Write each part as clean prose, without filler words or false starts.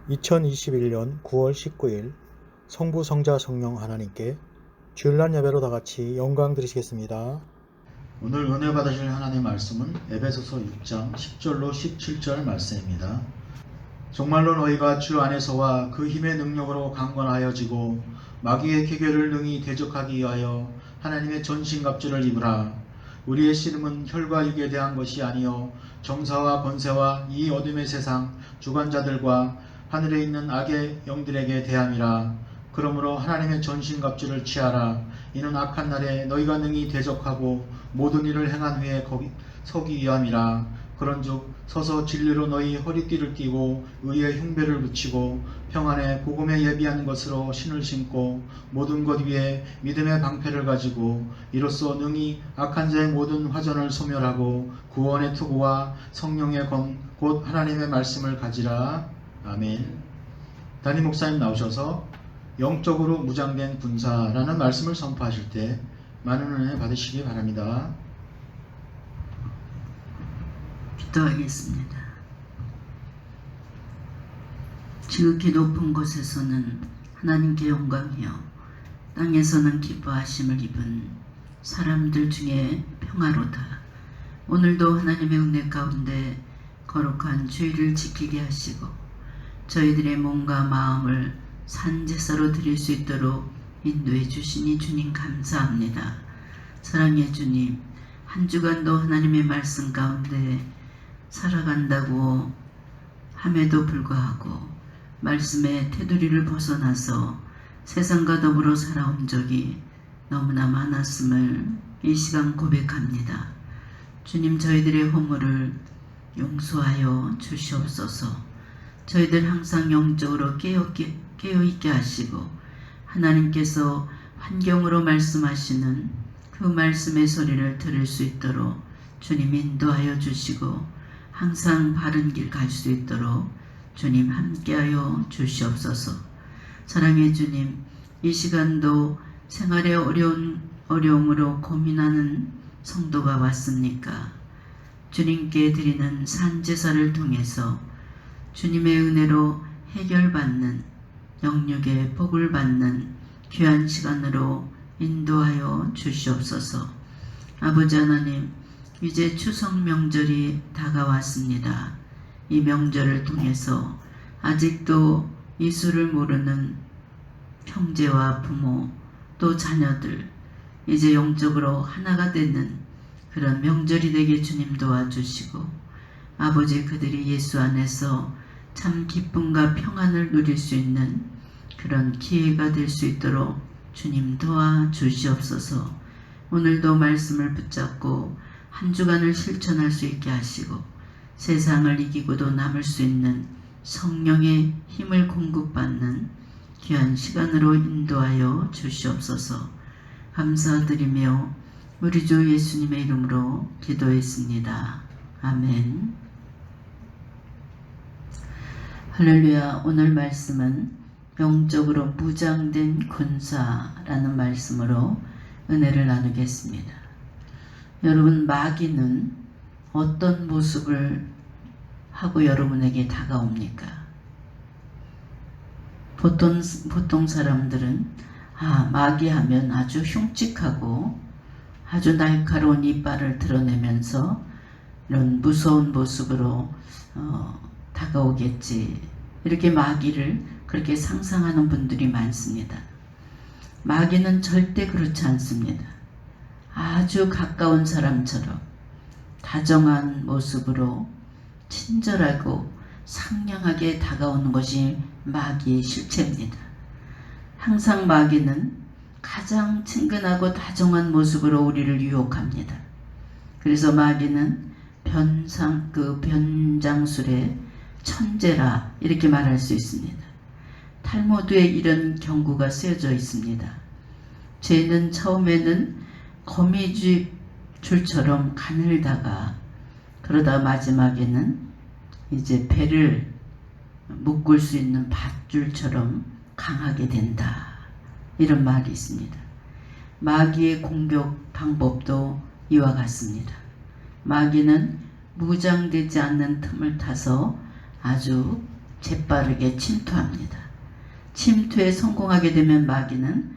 2021년 9월 19일 성부, 성자, 성령 하나님께 주일날 예배로 다같이 영광 드리시겠습니다. 오늘 은혜 받으실 하나님의 말씀은 에베소서 6장 10절로 17절 말씀입니다. 정말로 너희가 주 안에서와 그 힘의 능력으로 강건하여지고 마귀의 계계를 능히 대적하기 위하여 하나님의 전신갑주를 입으라. 우리의 씨름은 혈과 육에 대한 것이 아니요 정사와 권세와 이 어둠의 세상 주관자들과 하늘에 있는 악의 영들에게 대함이라. 그러므로 하나님의 전신갑주를 취하라. 이는 악한 날에 너희가 능히 대적하고 모든 일을 행한 후에 서기 위함이라. 그런즉 서서 진리로 너희 허리띠를 띠고 의의 흉배를 붙이고 평안의 복음에 예비한 것으로 신을 신고 모든 것 위에 믿음의 방패를 가지고 이로써 능히 악한 자의 모든 화전을 소멸하고 구원의 투구와 성령의 검 곧 하나님의 말씀을 가지라. 아멘. 담임 목사님 나오셔서 영적으로 무장된 군사라는 말씀을 선포하실 때 많은 은혜 받으시기 바랍니다. 기도하겠습니다. 지극히 높은 곳에서는 하나님께 영광이요 땅에서는 기뻐하심을 입은 사람들 중에 평화로다. 오늘도 하나님의 은혜 가운데 거룩한 주일을 지키게 하시고 저희들의 몸과 마음을 산제사로 드릴 수 있도록 인도해 주시니 주님 감사합니다. 사랑의 주님, 한 주간도 하나님의 말씀 가운데 살아간다고 함에도 불구하고 말씀의 테두리를 벗어나서 세상과 더불어 살아온 적이 너무나 많았음을 이 시간 고백합니다. 주님, 저희들의 허물을 용서하여 주시옵소서. 저희들 항상 영적으로 깨어있게 하시고 하나님께서 환경으로 말씀하시는 그 말씀의 소리를 들을 수 있도록 주님 인도하여 주시고 항상 바른 길 갈 수 있도록 주님 함께하여 주시옵소서. 사랑의 주님, 이 시간도 생활의 어려움으로 고민하는 성도가 왔습니까? 주님께 드리는 산제사를 통해서 주님의 은혜로 해결받는 영육의 복을 받는 귀한 시간으로 인도하여 주시옵소서. 아버지 하나님, 이제 추석 명절이 다가왔습니다. 이 명절을 통해서 아직도 예수를 모르는 형제와 부모 또 자녀들 이제 영적으로 하나가 되는 그런 명절이 되게 주님 도와주시고 아버지, 그들이 예수 안에서 참 기쁨과 평안을 누릴 수 있는 그런 기회가 될 수 있도록 주님 도와주시옵소서. 오늘도 말씀을 붙잡고 한 주간을 실천할 수 있게 하시고 세상을 이기고도 남을 수 있는 성령의 힘을 공급받는 귀한 시간으로 인도하여 주시옵소서. 감사드리며 우리 주 예수님의 이름으로 기도했습니다. 아멘. 할렐루야. 오늘 말씀은 영적으로 무장된 군사라는 말씀으로 은혜를 나누겠습니다. 여러분, 마귀는 어떤 모습을 하고 여러분에게 다가옵니까? 보통 사람들은 마귀 하면 아주 흉측하고 아주 날카로운 이빨을 드러내면서 이런 무서운 모습으로 다가오겠지, 이렇게 마귀를 그렇게 상상하는 분들이 많습니다. 마귀는 절대 그렇지 않습니다. 아주 가까운 사람처럼 다정한 모습으로 친절하고 상냥하게 다가오는 것이 마귀의 실체입니다. 항상 마귀는 가장 친근하고 다정한 모습으로 우리를 유혹합니다. 그래서 마귀는 변장술의 천재라 이렇게 말할 수 있습니다. 탈무드에 이런 경고가 쓰여져 있습니다. 죄는 처음에는 거미줄처럼 가늘다가 그러다 마지막에는 이제 배를 묶을 수 있는 밧줄처럼 강하게 된다, 이런 말이 있습니다. 마귀의 공격 방법도 이와 같습니다. 마귀는 무장되지 않는 틈을 타서 아주 재빠르게 침투합니다. 침투에 성공하게 되면 마귀는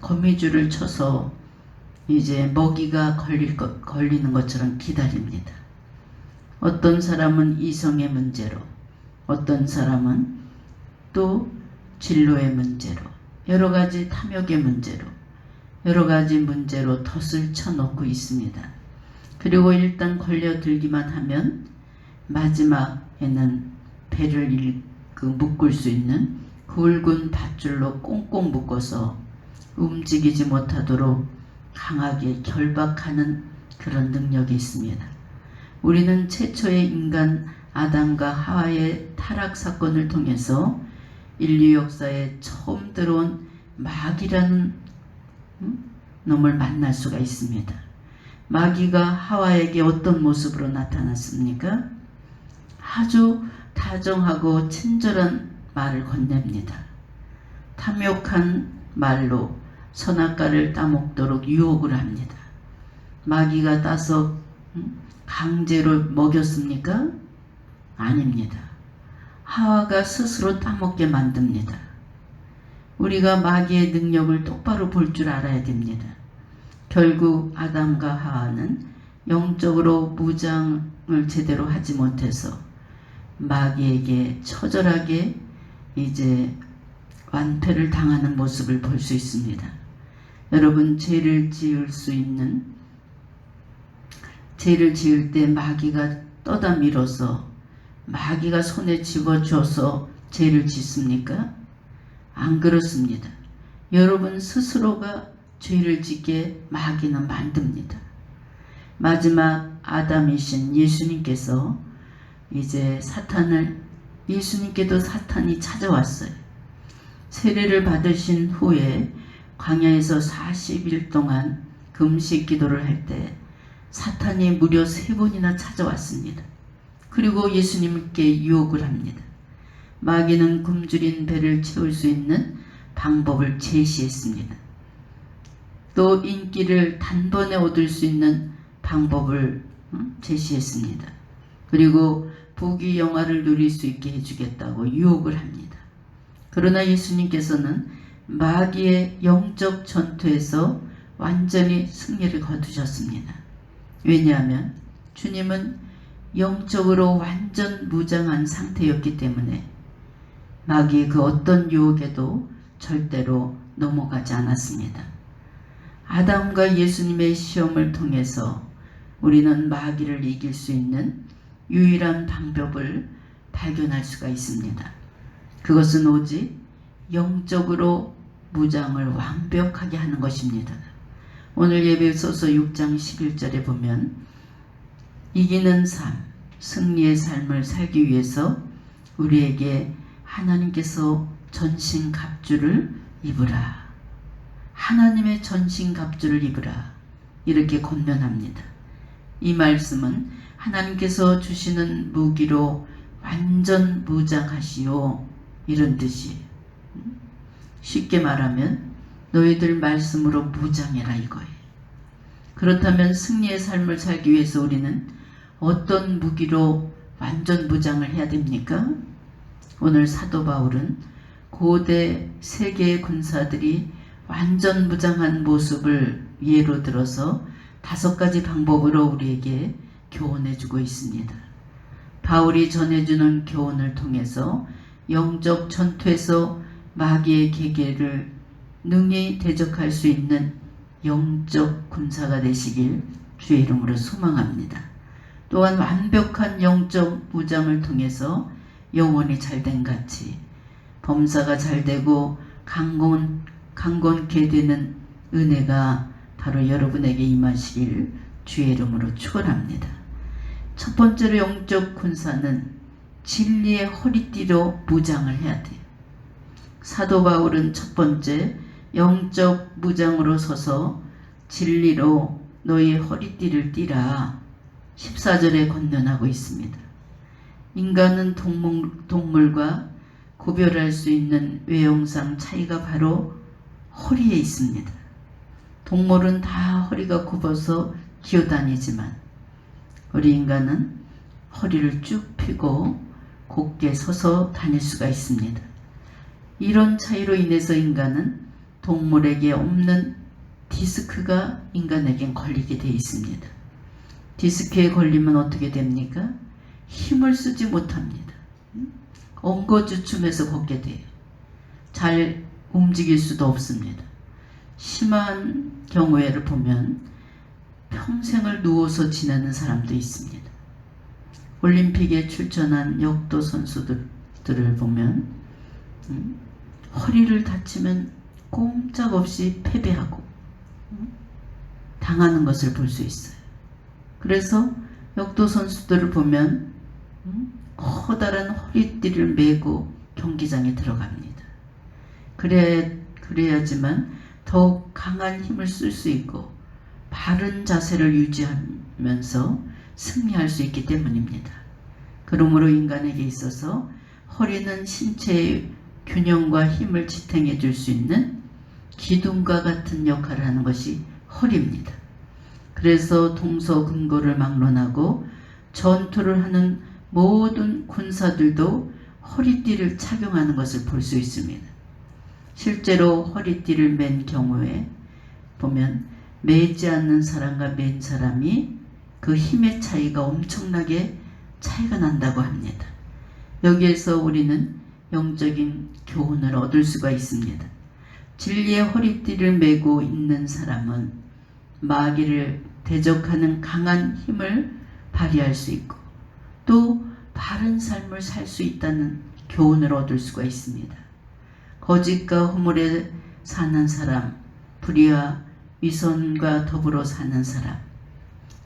거미줄을 쳐서 이제 먹이가 걸리는 것처럼 기다립니다. 어떤 사람은 이성의 문제로, 어떤 사람은 또 진로의 문제로, 여러 가지 탐욕의 문제로, 여러 가지 문제로 덫을 쳐놓고 있습니다. 그리고 일단 걸려들기만 하면 마지막에는 배를 묶을 수 있는 굵은 밧줄로 꽁꽁 묶어서 움직이지 못하도록 강하게 결박하는 그런 능력이 있습니다. 우리는 최초의 인간 아담과 하와의 타락 사건을 통해서 인류 역사에 처음 들어온 마귀라는 놈을 만날 수가 있습니다. 마귀가 하와에게 어떤 모습으로 나타났습니까? 아주 다정하고 친절한 말을 건넵니다. 탐욕한 말로 선악과를 따먹도록 유혹을 합니다. 마귀가 따서 강제로 먹였습니까? 아닙니다. 하와가 스스로 따먹게 만듭니다. 우리가 마귀의 능력을 똑바로 볼 줄 알아야 됩니다. 결국 아담과 하와는 영적으로 무장을 제대로 하지 못해서 마귀에게 처절하게 이제 완패를 당하는 모습을 볼 수 있습니다. 여러분, 죄를 지을 때 마귀가 떠다 밀어서 마귀가 손에 집어주어서 죄를 짓습니까? 안 그렇습니다. 여러분 스스로가 죄를 짓게 마귀는 만듭니다. 마지막 아담이신 예수님께서 이제 예수님께도 사탄이 찾아왔어요. 세례를 받으신 후에 광야에서 40일 동안 금식 기도를 할 때 사탄이 무려 3번이나 찾아왔습니다. 그리고 예수님께 유혹을 합니다. 마귀는 굶주린 배를 채울 수 있는 방법을 제시했습니다. 또 인기를 단번에 얻을 수 있는 방법을 제시했습니다. 그리고 부귀 영화를 누릴 수 있게 해주겠다고 유혹을 합니다. 그러나 예수님께서는 마귀의 영적 전투에서 완전히 승리를 거두셨습니다. 왜냐하면 주님은 영적으로 완전 무장한 상태였기 때문에 마귀의 그 어떤 유혹에도 절대로 넘어가지 않았습니다. 아담과 예수님의 시험을 통해서 우리는 마귀를 이길 수 있는 유일한 방법을 발견할 수가 있습니다. 그것은 오직 영적으로 무장을 완벽하게 하는 것입니다. 오늘 예배소서 6장 11절에 보면 이기는 삶, 승리의 삶을 살기 위해서 우리에게 하나님께서 전신갑주를 입으라. 하나님의 전신갑주를 입으라. 이렇게 권면합니다. 이 말씀은 하나님께서 주시는 무기로 완전 무장하시오, 이런 뜻이에요. 쉽게 말하면 너희들 말씀으로 무장해라 이거예요. 그렇다면 승리의 삶을 살기 위해서 우리는 어떤 무기로 완전 무장을 해야 됩니까? 오늘 사도 바울은 고대 세계의 군사들이 완전 무장한 모습을 예로 들어서 5가지 방법으로 우리에게 교훈해주고 있습니다. 바울이 전해주는 교훈을 통해서 영적 전투에서 마귀의 계계를 능히 대적할 수 있는 영적 군사가 되시길 주의 이름으로 소망합니다. 또한 완벽한 영적 무장을 통해서 영혼이 잘된 같이 범사가 잘되고 강건케 되는 은혜가 바로 여러분에게 임하시길 주의 이름으로 축원합니다. 첫 번째로 영적 군사는 진리의 허리띠로 무장을 해야 돼요. 사도 바울은 첫 번째 영적 무장으로 서서 진리로 너희 허리띠를 띠라 14절에 권면하고 있습니다. 인간은 동물과 구별할 수 있는 외형상 차이가 바로 허리에 있습니다. 동물은 다 허리가 굽어서 기어다니지만 우리 인간은 허리를 쭉 펴고 곧게 서서 다닐 수가 있습니다. 이런 차이로 인해서 인간은 동물에게 없는 디스크가 인간에겐 걸리게 되어 있습니다. 디스크에 걸리면 어떻게 됩니까? 힘을 쓰지 못합니다. 엉거주춤해서 걷게 돼요. 잘 움직일 수도 없습니다. 심한 경우에를 보면 평생을 누워서 지내는 사람도 있습니다. 올림픽에 출전한 역도 선수들을 보면 허리를 다치면 꼼짝없이 패배하고 당하는 것을 볼 수 있어요. 그래서 역도 선수들을 보면 커다란 허리띠를 메고 경기장에 들어갑니다. 그래야지만 더욱 강한 힘을 쓸 수 있고 바른 자세를 유지하면서 승리할 수 있기 때문입니다. 그러므로 인간에게 있어서 허리는 신체의 균형과 힘을 지탱해 줄 수 있는 기둥과 같은 역할을 하는 것이 허리입니다. 그래서 동서금고를 막론하고 전투를 하는 모든 군사들도 허리띠를 착용하는 것을 볼 수 있습니다. 실제로 허리띠를 맨 경우에 보면 매지 않는 사람과 맨 사람이 그 힘의 차이가 엄청나게 차이가 난다고 합니다. 여기에서 우리는 영적인 교훈을 얻을 수가 있습니다. 진리의 허리띠를 메고 있는 사람은 마귀를 대적하는 강한 힘을 발휘할 수 있고 또 바른 삶을 살 수 있다는 교훈을 얻을 수가 있습니다. 거짓과 허물에 사는 사람, 불의와 위선과 더불어 사는 사람,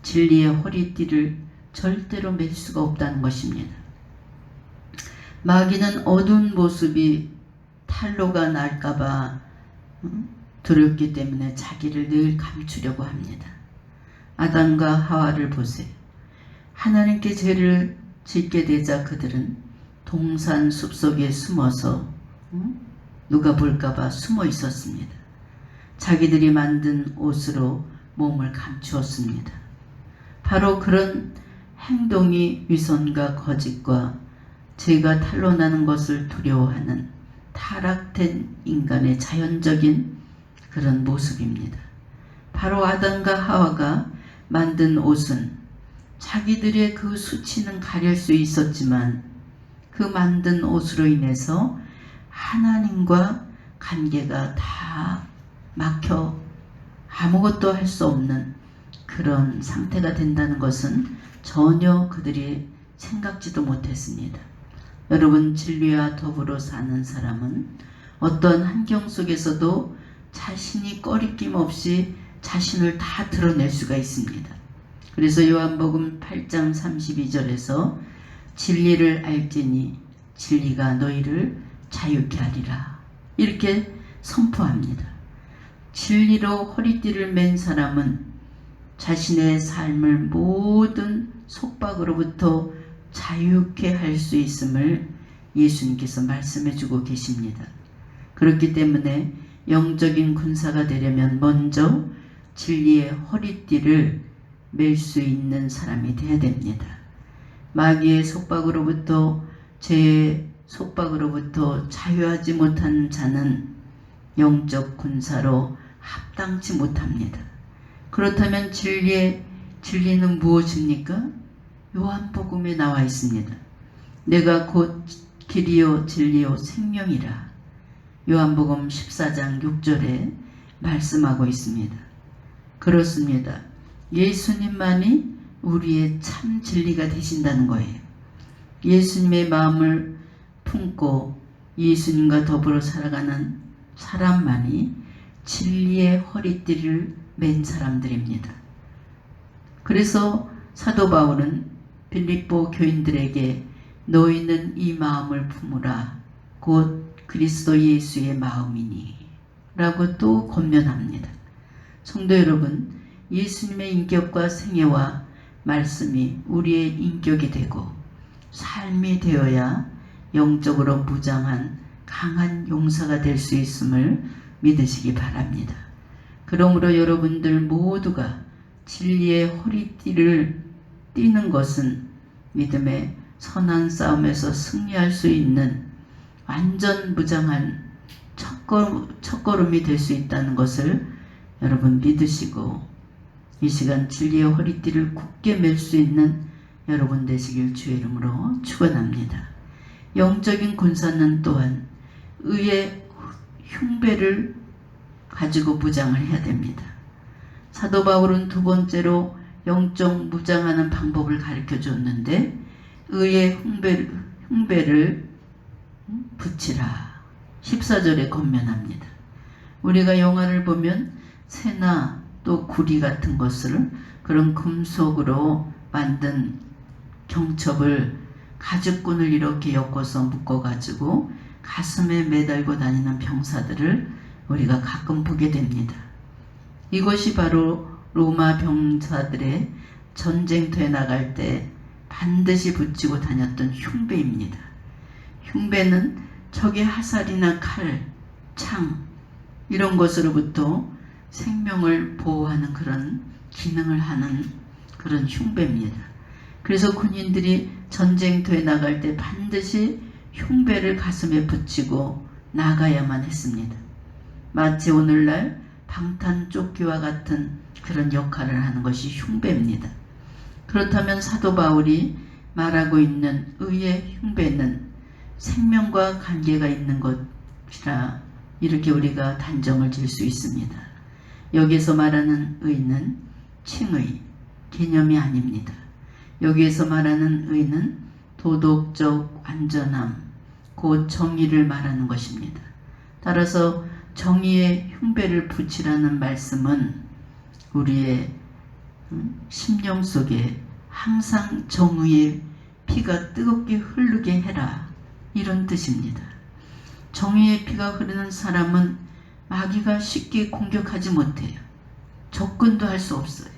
진리의 허리띠를 절대로 맬 수가 없다는 것입니다. 마귀는 어두운 모습이 탄로가 날까봐 두렵기 때문에 자기를 늘 감추려고 합니다. 아담과 하와를 보세요. 하나님께 죄를 짓게 되자 그들은 동산 숲속에 숨어서 누가 볼까봐 숨어 있었습니다. 자기들이 만든 옷으로 몸을 감추었습니다. 바로 그런 행동이 위선과 거짓과 죄가 탄로나는 것을 두려워하는 타락된 인간의 자연적인 그런 모습입니다. 바로 아담과 하와가 만든 옷은 자기들의 그 수치는 가릴 수 있었지만 그 만든 옷으로 인해서 하나님과 관계가 다 막혀 아무것도 할 수 없는 그런 상태가 된다는 것은 전혀 그들이 생각지도 못했습니다. 여러분, 진리와 더불어 사는 사람은 어떤 환경 속에서도 자신이 꺼리낌 없이 자신을 다 드러낼 수가 있습니다. 그래서 요한복음 8장 32절에서 진리를 알지니 진리가 너희를 자유케 하리라 이렇게 선포합니다. 진리로 허리띠를 맨 사람은 자신의 삶을 모든 속박으로부터 자유케 할 수 있음을 예수님께서 말씀해 주고 계십니다. 그렇기 때문에 영적인 군사가 되려면 먼저 진리의 허리띠를 맬 수 있는 사람이 되어야 됩니다. 마귀의 속박으로부터 죄의 속박으로부터 자유하지 못한 자는 영적 군사로 합당치 못합니다. 그렇다면 진리는 무엇입니까? 요한복음에 나와 있습니다. 내가 곧 길이요 진리요 생명이라. 요한복음 14장 6절에 말씀하고 있습니다. 그렇습니다. 예수님만이 우리의 참 진리가 되신다는 거예요. 예수님의 마음을 품고 예수님과 더불어 살아가는 사람만이 진리의 허리띠를 맨 사람들입니다. 그래서 사도 바울은 빌립보 교인들에게 너희는 이 마음을 품으라 곧 그리스도 예수의 마음이니 라고 또 권면합니다. 성도 여러분, 예수님의 인격과 생애와 말씀이 우리의 인격이 되고 삶이 되어야 영적으로 무장한 강한 용사가 될 수 있음을 믿으시기 바랍니다. 그러므로 여러분들 모두가 진리의 허리띠를 띠는 것은 믿음의 선한 싸움에서 승리할 수 있는 완전 무장한 첫걸음이 될 수 있다는 것을 여러분 믿으시고 이 시간 진리의 허리띠를 굳게 맬 수 있는 여러분 되시길 주의 이름으로 축원합니다. 영적인 군사는 또한 의의 흉배를 가지고 무장을 해야 됩니다. 사도 바울은 두 번째로 영적 무장하는 방법을 가르쳐 줬는데 의의 흉배를 붙이라 14절에 권면합니다. 우리가 영화를 보면 새나 또 구리 같은 것을 그런 금속으로 만든 경첩을 가죽끈을 이렇게 엮어서 묶어가지고 가슴에 매달고 다니는 병사들을 우리가 가끔 보게 됩니다. 이것이 바로 로마 병사들의 전쟁터에 나갈 때 반드시 붙이고 다녔던 흉배입니다. 흉배는 적의 화살이나 칼, 창 이런 것으로부터 생명을 보호하는 그런 기능을 하는 그런 흉배입니다. 그래서 군인들이 전쟁터에 나갈 때 반드시 흉배를 가슴에 붙이고 나가야만 했습니다. 마치 오늘날 방탄조끼와 같은 그런 역할을 하는 것이 흉배입니다. 그렇다면 사도 바울이 말하고 있는 의의 흉배는 생명과 관계가 있는 것이라 이렇게 우리가 단정을 지을 수 있습니다. 여기에서 말하는 의는 칭의, 개념이 아닙니다. 여기에서 말하는 의는 도덕적 완전함, 곧 정의를 말하는 것입니다. 따라서 정의의 흉배를 붙이라는 말씀은 우리의 심령 속에 항상 정의의 피가 뜨겁게 흐르게 해라 이런 뜻입니다. 정의의 피가 흐르는 사람은 마귀가 쉽게 공격하지 못해요. 접근도 할 수 없어요.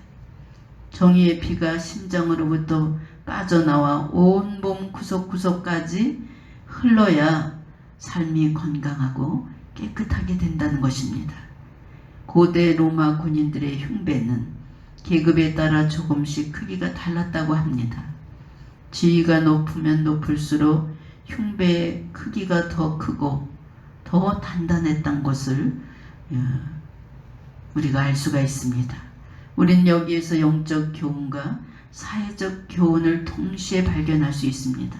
정의의 피가 심장으로부터 빠져나와 온몸 구석구석까지 흘러야 삶이 건강하고 깨끗하게 된다는 것입니다. 고대 로마 군인들의 흉배는 계급에 따라 조금씩 크기가 달랐다고 합니다. 지위가 높으면 높을수록 흉배의 크기가 더 크고 더 단단했던 것을 우리가 알 수가 있습니다. 우린 여기에서 영적 교훈과 사회적 교훈을 동시에 발견할 수 있습니다.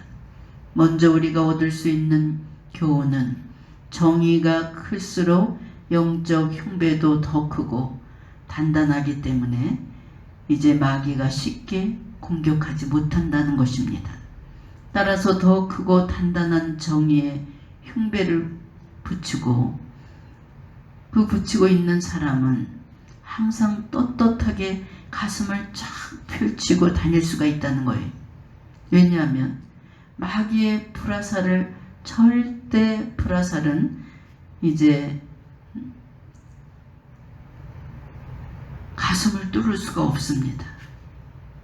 먼저 우리가 얻을 수 있는 교훈은 정의가 클수록 영적 흉배도 더 크고 단단하기 때문에 이제 마귀가 쉽게 공격하지 못한다는 것입니다. 따라서 더 크고 단단한 정의의 흉배를 붙이고 그 붙이고 있는 사람은 항상 떳떳하게 가슴을 쫙 펼치고 다닐 수가 있다는 거예요. 왜냐하면 마귀의 불화살은 이제 가슴을 뚫을 수가 없습니다.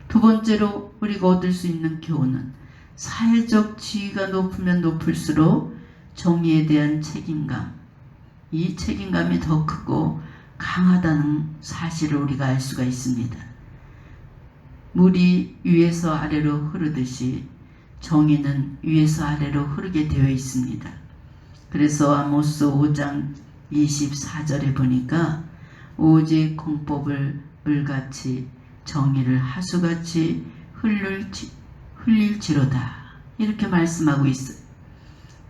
두 번째로 우리가 얻을 수 있는 교훈은 사회적 지위가 높으면 높을수록 정의에 대한 책임감, 이 책임감이 더 크고 강하다는 사실을 우리가 알 수가 있습니다. 물이 위에서 아래로 흐르듯이 정의는 위에서 아래로 흐르게 되어 있습니다. 그래서 아모스 5장 24절에 보니까 오직 공법을 물같이 정의를 하수같이 흘릴지로다 이렇게 말씀하고 있어요.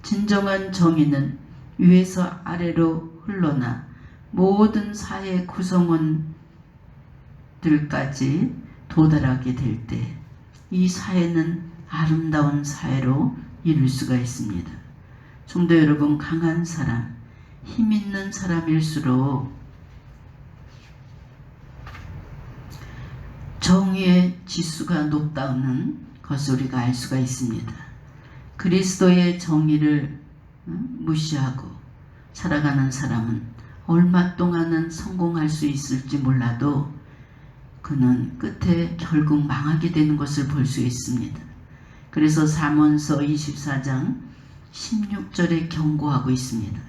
진정한 정의는 위에서 아래로 흘러나 모든 사회 구성원들까지 도달하게 될 때 이 사회는 아름다운 사회로 이룰 수가 있습니다. 성도 여러분, 강한 사람, 힘 있는 사람일수록 정의의 지수가 높다는 것을 우리가 알 수가 있습니다. 그리스도의 정의를 무시하고 살아가는 사람은 얼마 동안은 성공할 수 있을지 몰라도 그는 끝에 결국 망하게 되는 것을 볼 수 있습니다. 그래서 잠언서 24장 16절에 경고하고 있습니다.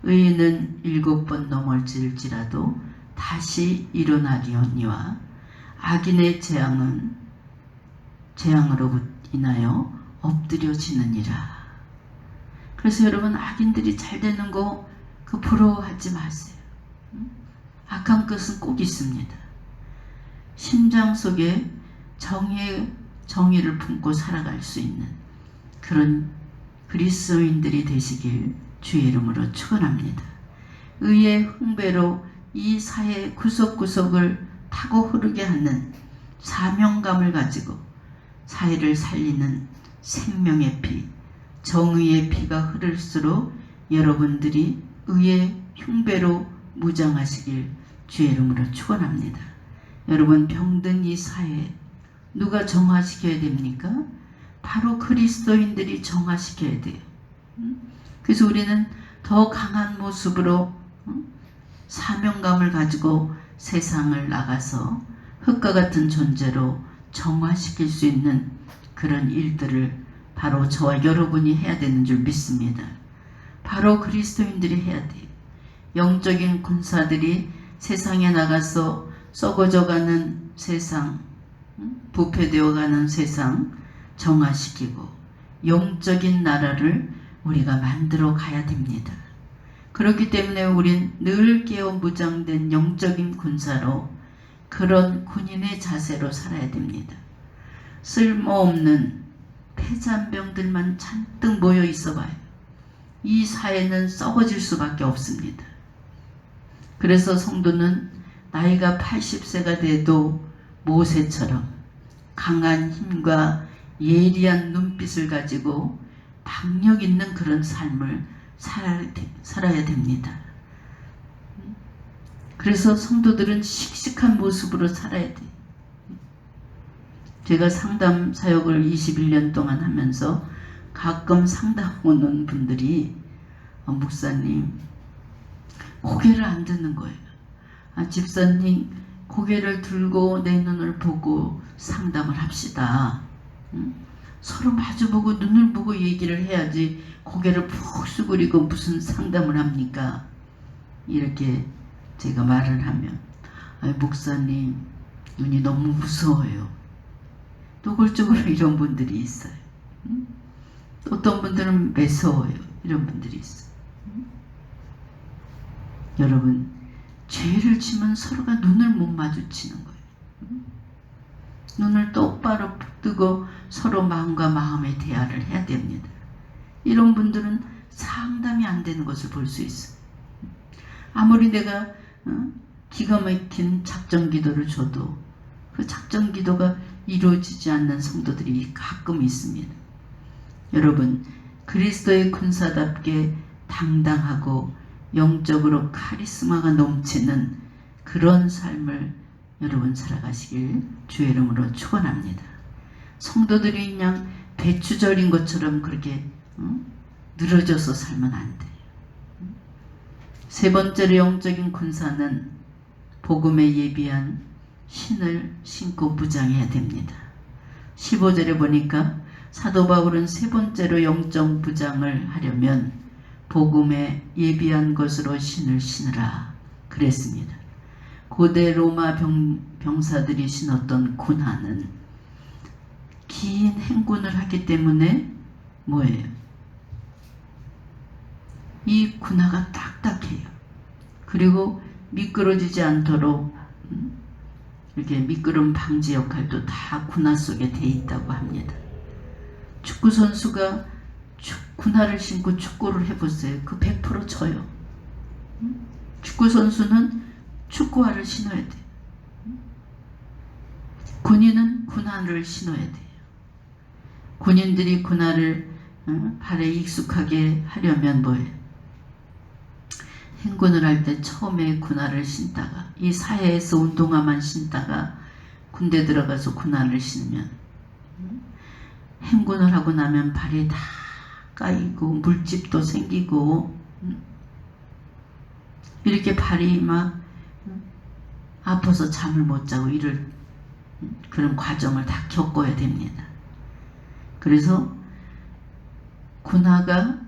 의인은 7번 넘어질지라도 다시 일어나리오니와 악인의 재앙으로 인하여 엎드려지느니라. 그래서 여러분, 악인들이 잘 되는 거 그 부러워하지 마세요. 악한 것은 꼭 있습니다. 심장 속에 정의를 품고 살아갈 수 있는 그런 그리스도인들이 되시길 주의 이름으로 축원합니다. 의의 흥배로 이 사회 구석구석을 타고 흐르게 하는 사명감을 가지고 사회를 살리는 생명의 피, 정의의 피가 흐를수록 여러분들이 의의 흉배로 무장하시길 주의 이름으로 축원합니다. 여러분, 병든 이 사회 누가 정화시켜야 됩니까? 바로 그리스도인들이 정화시켜야 돼요. 그래서 우리는 더 강한 모습으로 사명감을 가지고 세상을 나가서 흙과 같은 존재로 정화시킬 수 있는 그런 일들을 바로 저와 여러분이 해야 되는 줄 믿습니다. 바로 그리스도인들이 해야 돼요. 영적인 군사들이 세상에 나가서 썩어져가는 세상, 부패되어가는 세상 정화시키고 영적인 나라를 우리가 만들어 가야 됩니다. 그렇기 때문에 우린 늘 깨어 무장된 영적인 군사로 그런 군인의 자세로 살아야 됩니다. 쓸모없는 폐잔병들만 잔뜩 모여 있어 봐요. 이 사회는 썩어질 수밖에 없습니다. 그래서 성도는 나이가 80세가 돼도 모세처럼 강한 힘과 예리한 눈빛을 가지고 박력 있는 그런 삶을 살아야 됩니다. 그래서 성도들은 씩씩한 모습으로 살아야 돼요. 제가 상담 사역을 21년 동안 하면서 가끔 상담 오는 분들이 목사님 고개를 안 드는 거예요. 집사님 고개를 들고 내 눈을 보고 상담을 합시다. 서로 마주보고 눈을 보고 얘기를 해야지 고개를 푹 수그리고 무슨 상담을 합니까? 이렇게 제가 말을 하면 목사님 눈이 너무 무서워요. 노골적으로 이런 분들이 있어요. 어떤 분들은 매서워요. 이런 분들이 있어요. 여러분, 죄를 지면 서로가 눈을 못 마주치는 거예요. 눈을 똑바로 뜨고 서로 마음과 마음의 대화를 해야 됩니다. 이런 분들은 상담이 안 되는 것을 볼 수 있어요. 아무리 내가 기가 막힌 작전 기도를 줘도 그 작전 기도가 이루어지지 않는 성도들이 가끔 있습니다. 여러분, 그리스도의 군사답게 당당하고 영적으로 카리스마가 넘치는 그런 삶을 여러분 살아가시길 주의 이름으로 축원합니다. 성도들이 그냥 배추 절인 것처럼 그렇게 늘어져서 살면 안 돼요. 세 번째로 영적인 군사는 복음에 예비한 신을 신고 무장해야 됩니다. 15절에 보니까 사도 바울은 세 번째로 영적 무장을 하려면 복음에 예비한 것으로 신을 신으라 그랬습니다. 고대 로마 병사들이 신었던 군화는 긴 행군을 하기 때문에 뭐예요? 이 군화가 딱딱해요. 그리고 미끄러지지 않도록 이렇게 미끄럼 방지 역할도 다 군화 속에 돼 있다고 합니다. 축구 선수가 군화를 신고 축구를 해보세요. 그 100% 져요. 축구 선수는 축구화를 신어야 돼요. 군인은 군화를 신어야 돼요. 군인들이 군화를 발에 익숙하게 하려면 뭐예요? 행군을 할 때 처음에 군화를 신다가 이 사회에서 운동화만 신다가 군대 들어가서 군화를 신으면 행군을 하고 나면 발이 다 까이고 물집도 생기고 이렇게 발이 막 아파서 잠을 못 자고 이럴 그런 과정을 다 겪어야 됩니다. 그래서 군화가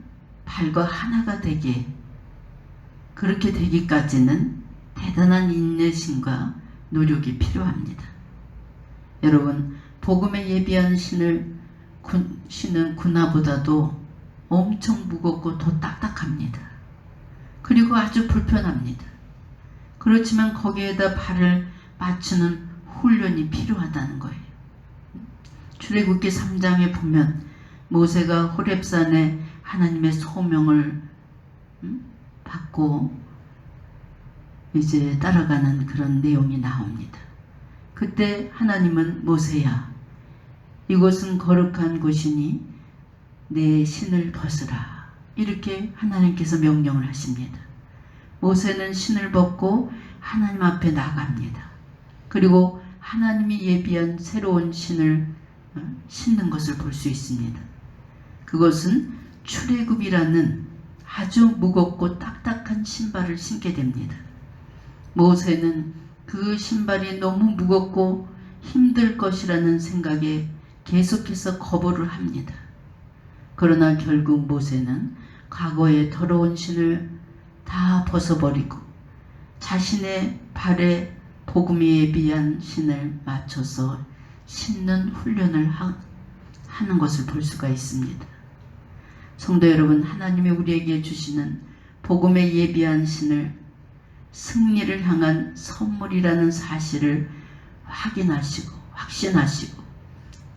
발과 하나가 되게 그렇게 되기까지는 대단한 인내심과 노력이 필요합니다. 여러분, 복음에 예비한 신을 신은 군화보다도 엄청 무겁고 더 딱딱합니다. 그리고 아주 불편합니다. 그렇지만 거기에다 발을 맞추는 훈련이 필요하다는 거예요. 출애굽기 3장에 보면 모세가 호렙산에 하나님의 소명을 받고 이제 따라가는 그런 내용이 나옵니다. 그때 하나님은 모세야, 이곳은 거룩한 곳이니 내 신을 벗으라, 이렇게 하나님께서 명령을 하십니다. 모세는 신을 벗고 하나님 앞에 나갑니다. 그리고 하나님이 예비한 새로운 신을 신는 것을 볼 수 있습니다. 그것은 출애굽이라는 아주 무겁고 딱딱한 신발을 신게 됩니다. 모세는 그 신발이 너무 무겁고 힘들 것이라는 생각에 계속해서 거부를 합니다. 그러나 결국 모세는 과거의 더러운 신을 다 벗어버리고 자신의 발에 복음에 예비한 신을 맞춰서 신는 훈련을 하는 것을 볼 수가 있습니다. 성도 여러분, 하나님이 우리에게 주시는 복음에 예비한 신을 승리를 향한 선물이라는 사실을 확인하시고 확신하시고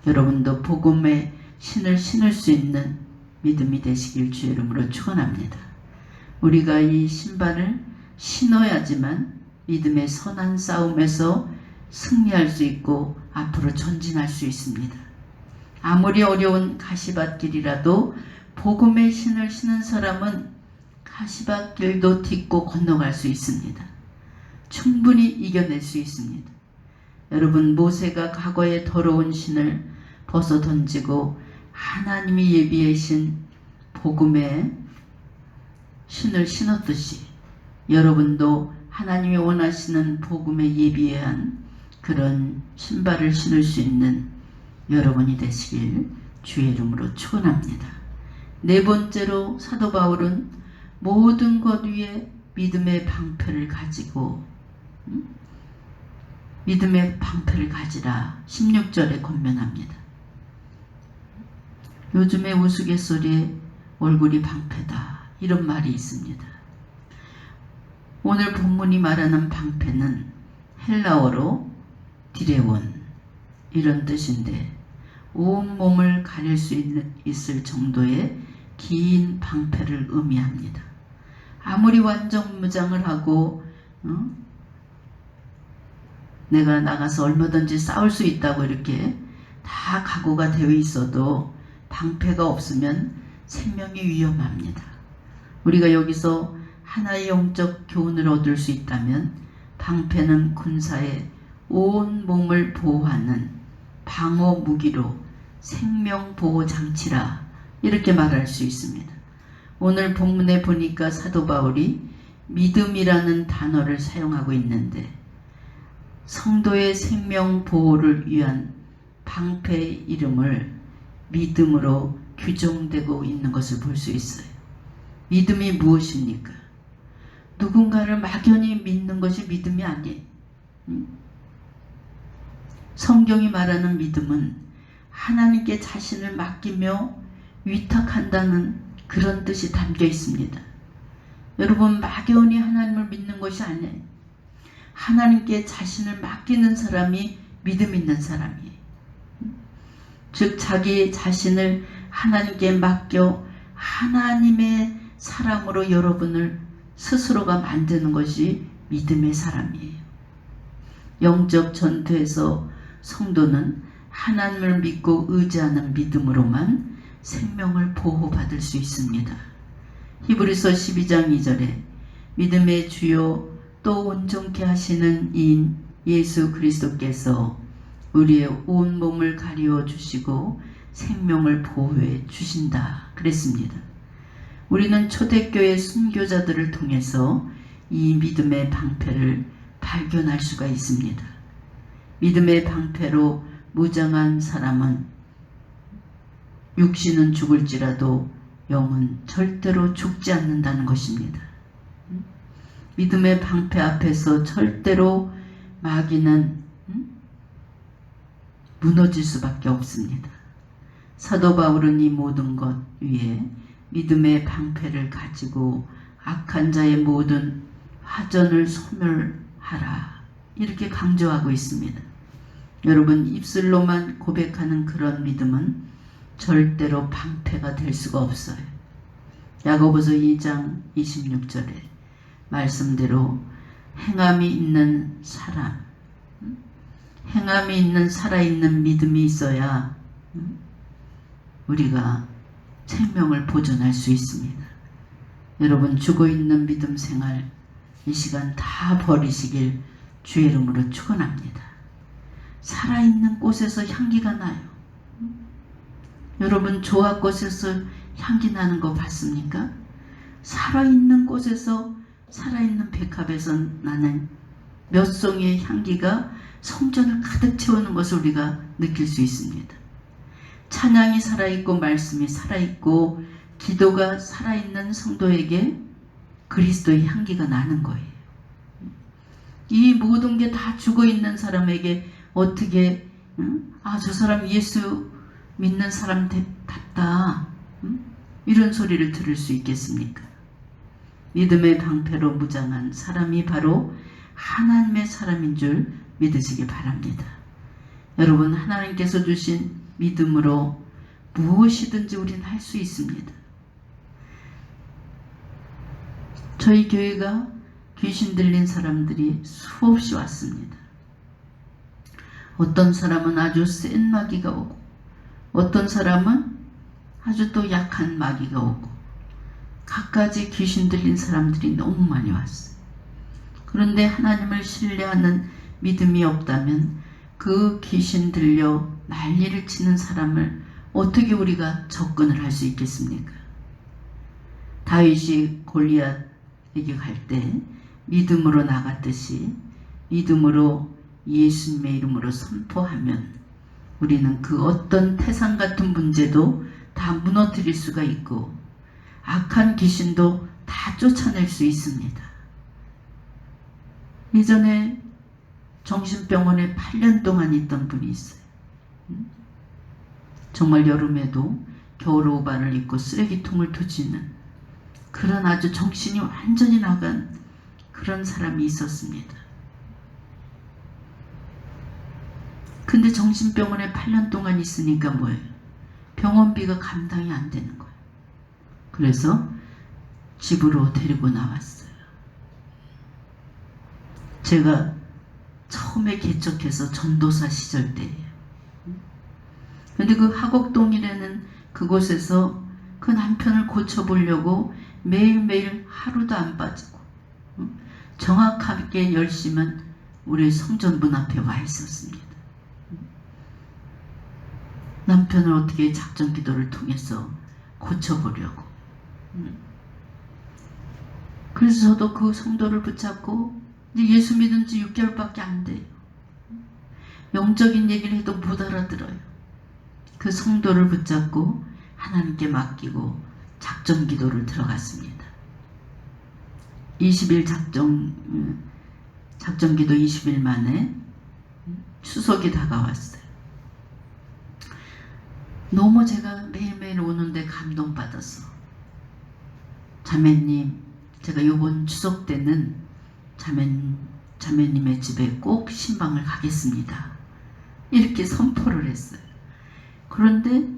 여러분도 복음의 신을 신을 수 있는 믿음이 되시길 주의 이름으로 축원합니다. 우리가 이 신발을 신어야지만 믿음의 선한 싸움에서 승리할 수 있고 앞으로 전진할 수 있습니다. 아무리 어려운 가시밭길이라도 복음의 신을 신은 사람은 가시밭길도 딛고 건너갈 수 있습니다. 충분히 이겨낼 수 있습니다. 여러분, 모세가 과거의 더러운 신을 벗어 던지고 하나님이 예비하신 복음의 신을 신었듯이 여러분도 하나님이 원하시는 복음에 예비한 그런 신발을 신을 수 있는 여러분이 되시길 주의 이름으로 축원합니다. 네 번째로 사도 바울은 모든 것 위에 믿음의 방패를 가지고 믿음의 방패를 가지라 16절에 권면합니다. 요즘에 우스갯소리에 얼굴이 방패다, 이런 말이 있습니다. 오늘 본문이 말하는 방패는 헬라어로 디레온, 이런 뜻인데 온 몸을 가릴 수 있을 정도의 긴 방패를 의미합니다. 아무리 완전 무장을 하고 내가 나가서 얼마든지 싸울 수 있다고 이렇게 다 각오가 되어 있어도 방패가 없으면 생명이 위험합니다. 우리가 여기서 하나의 영적 교훈을 얻을 수 있다면 방패는 군사의 온 몸을 보호하는 방어 무기로 생명보호 장치라, 이렇게 말할 수 있습니다. 오늘 본문에 보니까 사도 바울이 믿음이라는 단어를 사용하고 있는데 성도의 생명 보호를 위한 방패의 이름을 믿음으로 규정되고 있는 것을 볼 수 있어요. 믿음이 무엇입니까? 누군가를 막연히 믿는 것이 믿음이 아니에요. 성경이 말하는 믿음은 하나님께 자신을 맡기며 위탁한다는 그런 뜻이 담겨 있습니다. 여러분, 막연히 하나님을 믿는 것이 아니에요. 하나님께 자신을 맡기는 사람이 믿음 있는 사람이에요. 즉 자기 자신을 하나님께 맡겨 하나님의 사람으로 여러분을 스스로가 만드는 것이 믿음의 사람이에요. 영적 전투에서 성도는 하나님을 믿고 의지하는 믿음으로만 생명을 보호받을 수 있습니다. 히브리서 12장 2절에 믿음의 주요 또 온전케 하시는 이인 예수 그리스도께서 우리의 온 몸을 가리워 주시고 생명을 보호해 주신다 그랬습니다. 우리는 초대교회 순교자들을 통해서 이 믿음의 방패를 발견할 수가 있습니다. 믿음의 방패로 무장한 사람은 육신은 죽을지라도 영은 절대로 죽지 않는다는 것입니다. 믿음의 방패 앞에서 절대로 마귀는 무너질 수밖에 없습니다. 사도 바울은 이 모든 것 위에 믿음의 방패를 가지고 악한 자의 모든 화전을 소멸하라 이렇게 강조하고 있습니다. 여러분, 입술로만 고백하는 그런 믿음은 절대로 방패가 될 수가 없어요. 야고보서 2장 26절에 말씀대로 행함이 있는 사람, 행함이 있는 살아있는 믿음이 있어야 우리가 생명을 보존할 수 있습니다. 여러분, 죽어있는 믿음 생활 이 시간 다 버리시길 주의 이름으로 축원합니다. 살아있는 꽃에서 향기가 나요. 여러분, 조화꽃에서 향기 나는 거 봤습니까? 살아있는 꽃에서, 살아있는 백합에서 나는 몇 송이의 향기가 성전을 가득 채우는 것을 우리가 느낄 수 있습니다. 찬양이 살아있고 말씀이 살아있고 기도가 살아있는 성도에게 그리스도의 향기가 나는 거예요. 이 모든 게 다 죽어있는 사람에게 어떻게 저 사람 예수 믿는 사람 같다 이런 소리를 들을 수 있겠습니까? 믿음의 방패로 무장한 사람이 바로 하나님의 사람인 줄 믿으시기 바랍니다. 여러분, 하나님께서 주신 믿음으로 무엇이든지 우리는 할 수 있습니다. 저희 교회가 귀신 들린 사람들이 수없이 왔습니다. 어떤 사람은 아주 센 마귀가 오고 어떤 사람은 아주 또 약한 마귀가 오고 갖가지 귀신 들린 사람들이 너무 많이 왔어요. 그런데 하나님을 신뢰하는 믿음이 없다면 그 귀신 들려 난리를 치는 사람을 어떻게 우리가 접근을 할 수 있겠습니까? 다윗이 골리앗에게 갈 때 믿음으로 나갔듯이 믿음으로 예수님의 이름으로 선포하면 우리는 그 어떤 태산 같은 문제도 다 무너뜨릴 수가 있고 악한 귀신도 다 쫓아낼 수 있습니다. 예전에 정신병원에 8년 동안 있던 분이 있어요. 정말 여름에도 겨울 오반을 입고 쓰레기통을 뒤지는 그런 아주 정신이 완전히 나간 그런 사람이 있었습니다. 근데 정신병원에 8년 동안 있으니까 뭐예요? 병원비가 감당이 안 되는 거예요. 그래서 집으로 데리고 나왔어요. 제가 처음에 개척해서 전도사 시절 때예요. 근데 그 하곡동이라는 그곳에서 그 남편을 고쳐보려고 매일매일 하루도 안 빠지고 정확하게 10시면 우리 성전 문 앞에 와 있었습니다. 남편을 어떻게 작전 기도를 통해서 고쳐보려고. 그래서 저도 그 성도를 붙잡고 이제 예수 믿은 지 6개월밖에 안 돼요. 영적인 얘기를 해도 못 알아들어요. 그 성도를 붙잡고 하나님께 맡기고 작전 기도를 들어갔습니다. 20일 작전 기도 20일 만에 추석이 다가왔어요. 너무 제가 매일매일 오는데 감동받아서 자매님, 제가 요번 추석 때는 자매님의 집에 꼭 신방을 가겠습니다. 이렇게 선포를 했어요. 그런데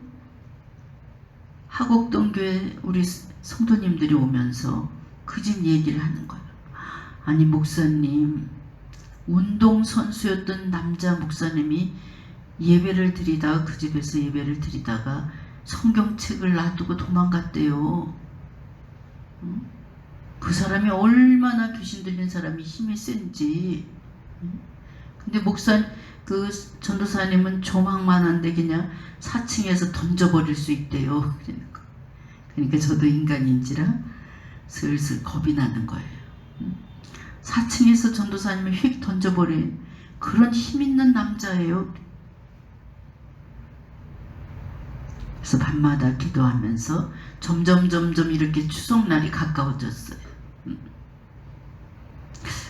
하곡동 교회 우리 성도님들이 오면서 그 집 얘기를 하는 거예요. 아니 목사님, 운동선수였던 남자 목사님이 예배를 드리다가 그 집에서 예배를 드리다가 성경책을 놔두고 도망갔대요. 그 사람이 얼마나 귀신 들린 사람이 힘이 센지. 근데 그 전도사님은 조망만 한데 그냥 4층에서 던져버릴 수 있대요. 그러니까 저도 인간인지라 슬슬 겁이 나는 거예요. 4층에서 전도사님을 휙 던져버린 그런 힘 있는 남자예요. 그래서 밤마다 기도하면서 점점 이렇게 추석날이 가까워졌어요.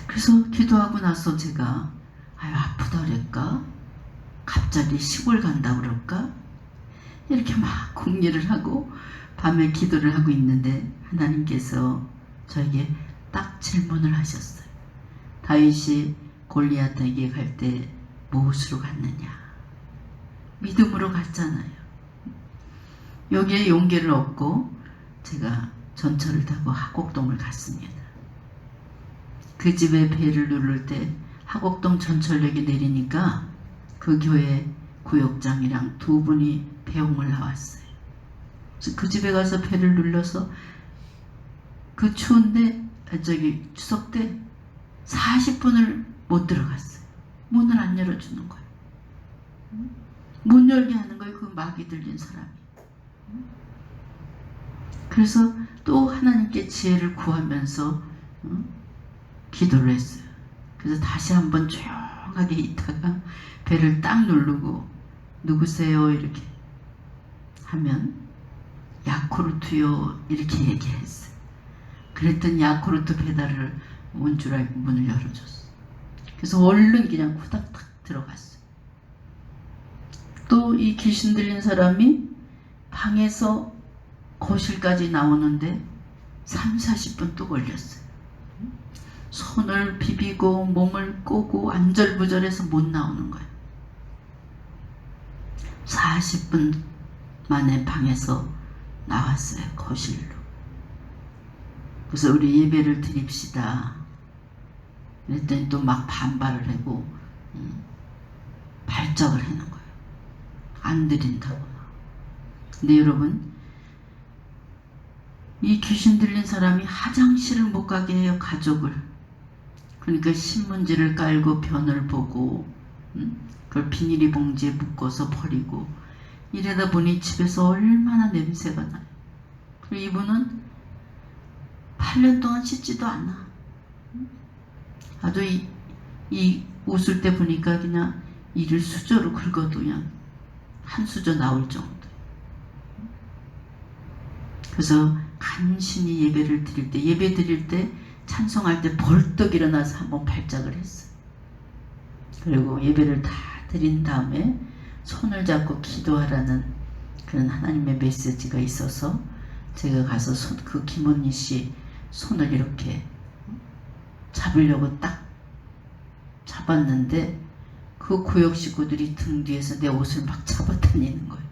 그래서 기도하고 나서 제가 아프다 그럴까? 갑자기 시골 간다 그럴까? 이렇게 막 궁리를 하고 밤에 기도를 하고 있는데 하나님께서 저에게 딱 질문을 하셨어요. 다윗이 골리앗에게 갈 때 무엇으로 갔느냐? 믿음으로 갔잖아요. 여기에 용기를 얻고 제가 전철을 타고 하곡동을 갔습니다. 그 집에 배를 누를 때 하곡동 전철역에 내리니까 그 교회 구역장이랑 두 분이 배웅을 나왔어요. 그래서 그 집에 가서 배를 눌러서 그 추운데 추석 때 40분을 못 들어갔어요. 문을 안 열어주는 거예요. 못 열게 하는 거예요. 그 마귀 들린 사람이. 그래서 또 하나님께 지혜를 구하면서 기도를 했어요. 그래서 다시 한번 조용하게 있다가 배를 딱 누르고 누구세요? 이렇게 하면 야쿠르트요 이렇게 얘기했어요. 그랬더니 야쿠르트 배달을 온 줄 알고 문을 열어줬어요. 그래서 얼른 그냥 후닥닥 들어갔어요. 또 이 귀신 들린 사람이 방에서 거실까지 나오는데 30-40분 또 걸렸어요. 손을 비비고 몸을 꼬고 안절부절해서 못 나오는 거예요. 40분 만에 방에서 나왔어요. 거실로. 그래서 우리 예배를 드립시다. 그랬더니 또 막 반발을 하고 발작을 하는 거예요. 안 드린다고. 근데 여러분, 이 귀신 들린 사람이 화장실을 못 가게 해요. 가족을. 그러니까 신문지를 깔고 변을 보고 그걸 비닐이 봉지에 묶어서 버리고 이러다 보니 집에서 얼마나 냄새가 나요. 그리고 이분은 8년 동안 씻지도 않아. 아주 이 웃을 때 보니까 그냥 이를 수저로 긁어도 그냥 한 수저 나올 정도. 그래서 간신히 예배를 드릴 때, 예배 드릴 때 찬송할 때 벌떡 일어나서 한번 발작을 했어요. 그리고 예배를 다 드린 다음에 손을 잡고 기도하라는 그런 하나님의 메시지가 있어서 제가 가서 그 김언니 씨 손을 이렇게 잡으려고 딱 잡았는데 그 구역 식구들이 등 뒤에서 내 옷을 막 잡아다니는 거예요.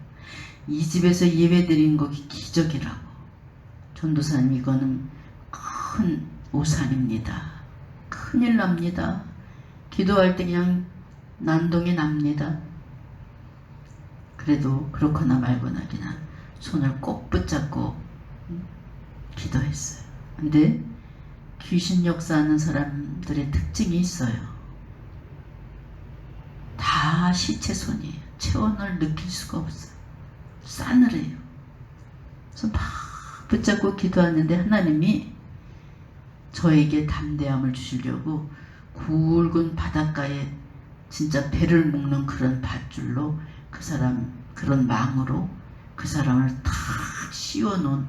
이 집에서 예배 드린 거 기적이라고. 전도사님, 이거는 큰 오산입니다. 큰일 납니다. 기도할 때 그냥 난동이 납니다. 그래도 그렇거나 말거나 그냥 손을 꼭 붙잡고 기도했어요. 근데 귀신 역사하는 사람들의 특징이 있어요. 다 시체 손이에요. 체온을 느낄 수가 없어요. 싸늘해요. 그래서 막 붙잡고 기도하는데 하나님이 저에게 담대함을 주시려고 굵은 바닷가에 진짜 배를 묶는 그런 밧줄로 그 사람, 그런 망으로 그 사람을 탁 씌워놓은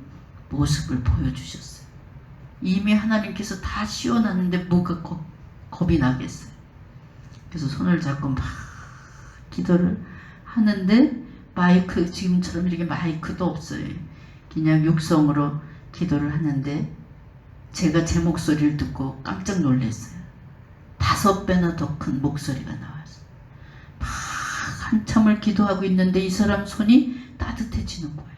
모습을 보여주셨어요. 이미 하나님께서 다 씌워놨는데 뭐가 겁이 나겠어요. 그래서 손을 잡고 막 기도를 하는데 마이크, 지금처럼 이렇게 마이크도 없어요. 그냥 육성으로 기도를 하는데 제가 제 목소리를 듣고 깜짝 놀랐어요. 5배나 더 큰 목소리가 나왔어요. 막 한참을 기도하고 있는데 이 사람 손이 따뜻해지는 거예요.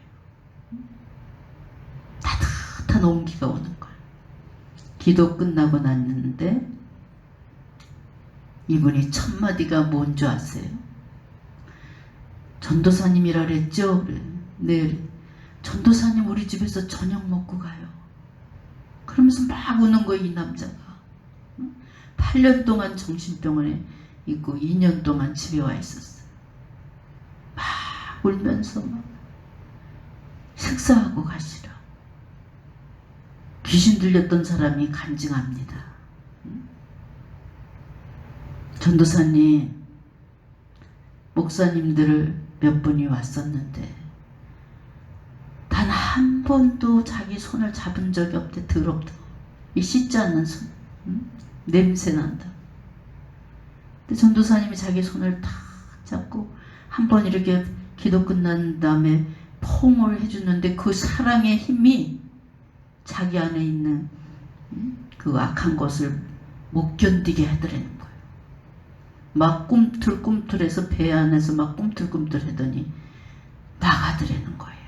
따뜻한 온기가 오는 거예요. 기도 끝나고 났는데 이분이 첫 마디가 뭔 줄 아세요? 전도사님이라 그랬죠? 네. 전도사님 우리 집에서 저녁 먹고 가요. 그러면서 막 우는 거예요. 이 남자가. 8년 동안 정신병원에 있고 2년 동안 집에 와 있었어요. 막 울면서 막 식사하고 가시라. 귀신 들렸던 사람이 간증합니다. 전도사님, 목사님들 몇 분이 왔었는데 단 한 번도 자기 손을 잡은 적이 없대. 더럽다. 이 씻지 않는 손. 냄새 난다. 근데 전도사님이 자기 손을 탁 잡고 한 번 이렇게 기도 끝난 다음에 포옹을 해주는데 그 사랑의 힘이 자기 안에 있는 그 악한 것을 못 견디게 하더라는 거예요. 막 꿈틀꿈틀해서 배 안에서 막 꿈틀꿈틀 하더니 나가더라는 거예요.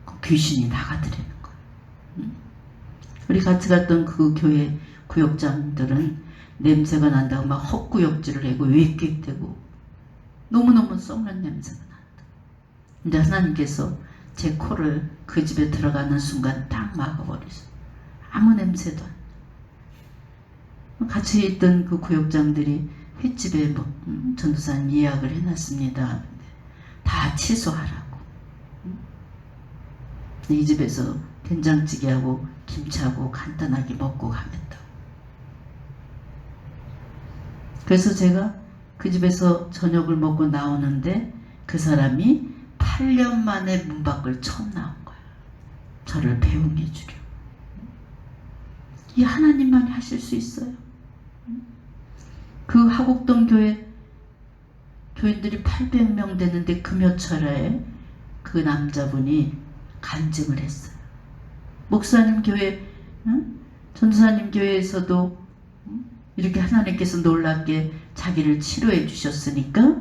그 귀신이 나가더라는 거예요. 우리 같이 갔던 그 교회 구역장들은 냄새가 난다고 막 헛구역질을 하고 외qu익대고 너무너무 썩는 냄새가 난다. 근데 하나님께서 제 코를 그 집에 들어가는 순간 딱 막아버리셨어요. 아무 냄새도 안 나. 같이 있던 그 구역장들이 횟집에 전도사님 예약을 해놨습니다. 다 취소하라고. 이 집에서 된장찌개하고 김치하고 간단하게 먹고 가겠다. 그래서 제가 그 집에서 저녁을 먹고 나오는데 그 사람이 8년 만에 문 밖을 처음 나온 거예요. 저를 배웅해 주려. 이 하나님만이 하실 수 있어요. 그 하곡동 교회 교인들이 800명 되는데 금요 철에 그 남자분이 간증을 했어요. 목사님 교회, 전도사님 교회에서도 이렇게 하나님께서 놀랍게 자기를 치료해 주셨으니까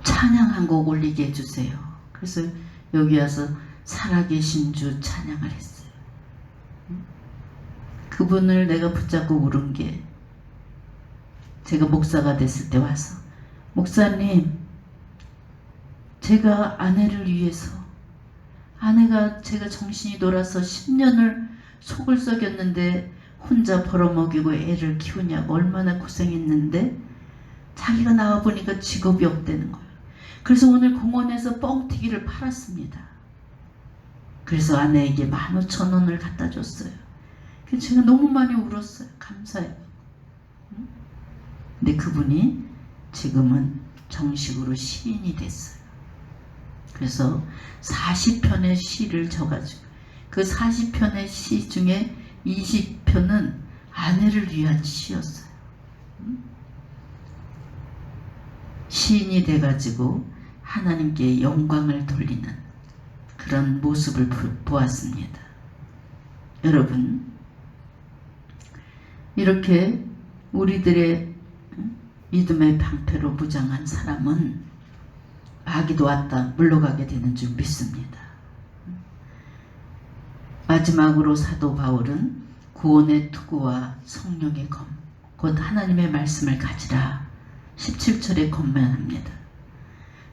찬양 한 곡 올리게 해주세요. 그래서 여기 와서 살아계신 주 찬양을 했어요. 그분을 내가 붙잡고 울은 게 제가 목사가 됐을 때 와서 목사님, 제가 아내를 위해서 아내가 제가 정신이 돌아서 10년을 속을 썩였는데 혼자 벌어먹이고 애를 키우냐고 얼마나 고생했는데 자기가 나와보니까 직업이 없다는 거예요. 그래서 오늘 공원에서 뻥튀기를 팔았습니다. 그래서 아내에게 15,000원을 갖다 줬어요. 그래서 제가 너무 많이 울었어요. 감사해요. 근데 그분이 지금은 정식으로 시인이 됐어요. 그래서 40편의 시를 적어가지고 그 40편의 시 중에 20편은 아내를 위한 시였어요. 시인이 돼가지고 하나님께 영광을 돌리는 그런 모습을 보았습니다. 여러분, 이렇게 우리들의 믿음의 방패로 무장한 사람은 마귀도 왔다 물러가게 되는 줄 믿습니다. 마지막으로 사도 바울은 구원의 투구와 성령의 검, 곧 하나님의 말씀을 가지라 17절에 권면합니다.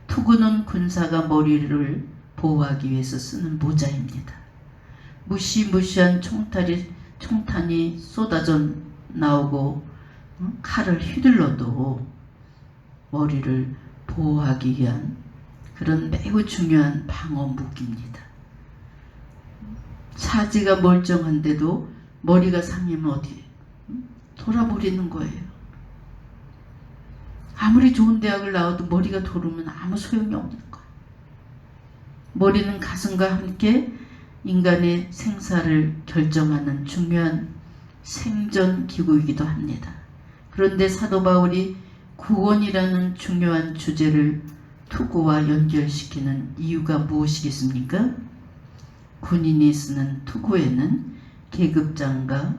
투구는 군사가 머리를 보호하기 위해서 쓰는 모자입니다. 무시무시한 총탄이 쏟아져 나오고 칼을 휘둘러도 머리를 보호하기 위한 그런 매우 중요한 방어 무기입니다. 사지가 멀쩡한데도 머리가 상하면 어디에 돌아버리는 거예요. 아무리 좋은 대학을 나와도 머리가 돌으면 아무 소용이 없는 거예요. 머리는 가슴과 함께 인간의 생사를 결정하는 중요한 생존기구이기도 합니다. 그런데 사도 바울이 구원이라는 중요한 주제를 투구와 연결시키는 이유가 무엇이겠습니까? 군인이 쓰는 투구에는 계급장과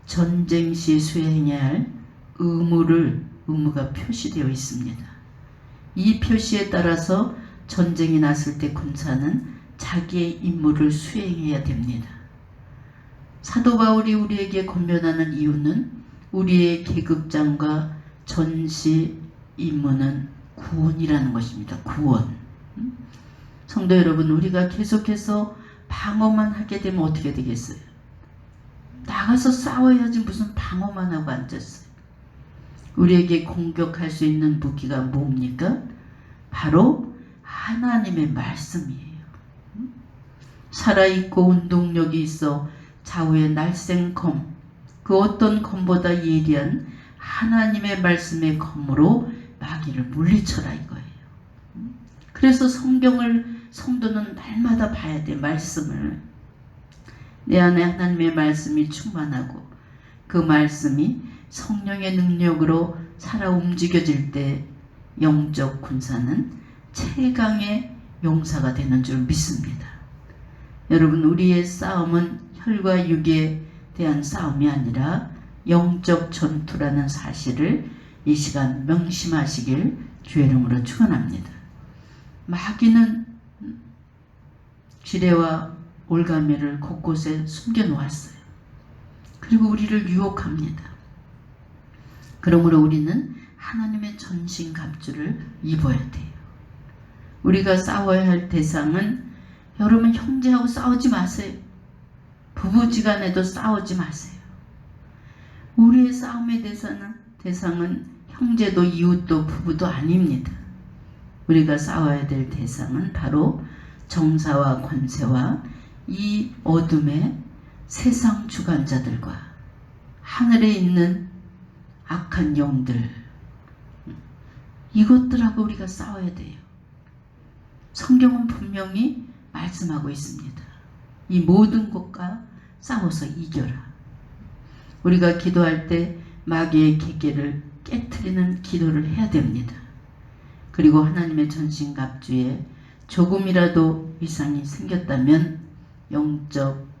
전쟁 시 수행해야 할 의무가 표시되어 있습니다. 이 표시에 따라서 전쟁이 났을 때 군사는 자기의 임무를 수행해야 됩니다. 사도 바울이 우리에게 권면하는 이유는 우리의 계급장과 전시 임무는 구원이라는 것입니다. 구원. 성도 여러분, 우리가 계속해서 방어만 하게 되면 어떻게 되겠어요? 나가서 싸워야지 무슨 방어만 하고 앉았어요. 우리에게 공격할 수 있는 무기가 뭡니까? 바로 하나님의 말씀이에요. 살아있고 운동력이 있어 좌우의 날쌘 검, 그 어떤 검보다 예리한 하나님의 말씀의 검으로 마귀를 물리쳐라 이거예요. 그래서 성경을 성도는 날마다 봐야 돼. 말씀을. 내 안에 하나님의 말씀이 충만하고 그 말씀이 성령의 능력으로 살아 움직여질 때 영적 군사는 최강의 용사가 되는 줄 믿습니다. 여러분, 우리의 싸움은 혈과 육에 대한 싸움이 아니라 영적 전투라는 사실을 이 시간 명심하시길 주의 이름으로 축원합니다. 마귀는 지뢰와 올가미를 곳곳에 숨겨놓았어요. 그리고 우리를 유혹합니다. 그러므로 우리는 하나님의 전신갑주를 입어야 돼요. 우리가 싸워야 할 대상은, 여러분, 형제하고 싸우지 마세요. 부부지간에도 싸우지 마세요. 우리의 싸움의 대상은 형제도 이웃도 부부도 아닙니다. 우리가 싸워야 될 대상은 바로 정사와 권세와 이 어둠의 세상 주관자들과 하늘에 있는 악한 영들, 이것들하고 우리가 싸워야 돼요. 성경은 분명히 말씀하고 있습니다. 이 모든 것과 싸워서 이겨라. 우리가 기도할 때 마귀의 계계를 깨트리는 기도를 해야 됩니다. 그리고 하나님의 전신갑주에 조금이라도 이상이 생겼다면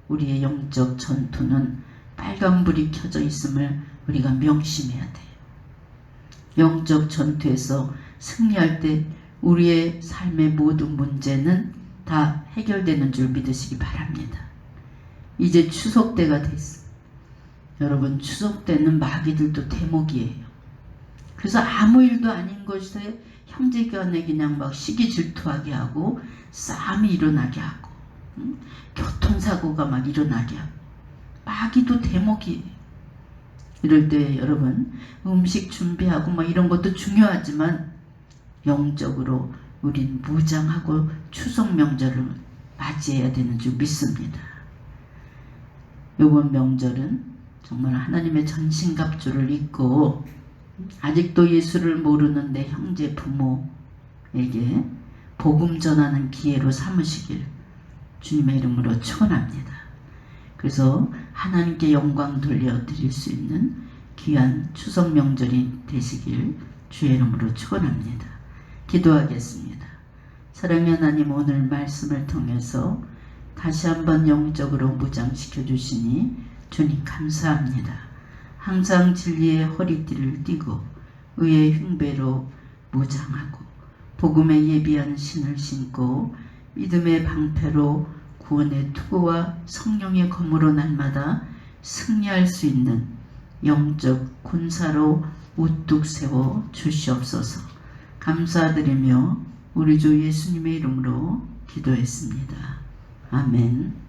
우리의 영적 전투는 빨간불이 켜져 있음을 우리가 명심해야 돼요. 영적 전투에서 승리할 때 우리의 삶의 모든 문제는 다 해결되는 줄 믿으시기 바랍니다. 이제 추석 때가 됐어요. 여러분, 추석 때는 마귀들도 대목이에요. 그래서 아무 일도 아닌 것에 형제간에 그냥 막 시기 질투하게 하고 싸움이 일어나게 하고 교통사고가 막 일어나게 하고, 마귀도 대목이에요. 이럴 때 여러분, 음식 준비하고 막 이런 것도 중요하지만 영적으로 우린 무장하고 추석 명절을 맞이해야 되는 줄 믿습니다. 이번 명절은 정말 하나님의 전신갑주를 입고 아직도 예수를 모르는 내 형제 부모에게 복음 전하는 기회로 삼으시길 주님의 이름으로 축원합니다. 그래서 하나님께 영광 돌려드릴 수 있는 귀한 추석 명절이 되시길 주의 이름으로 축원합니다. 기도하겠습니다. 사랑의 하나님, 오늘 말씀을 통해서 다시 한번 영적으로 무장시켜 주시니 주님 감사합니다. 항상 진리의 허리띠를 띠고 의의 흉배로 무장하고 복음에 예비한 신을 신고 믿음의 방패로 구원의 투구와 성령의 검으로 날마다 승리할 수 있는 영적 군사로 우뚝 세워 주시옵소서. 감사드리며 우리 주 예수님의 이름으로 기도했습니다. 아멘.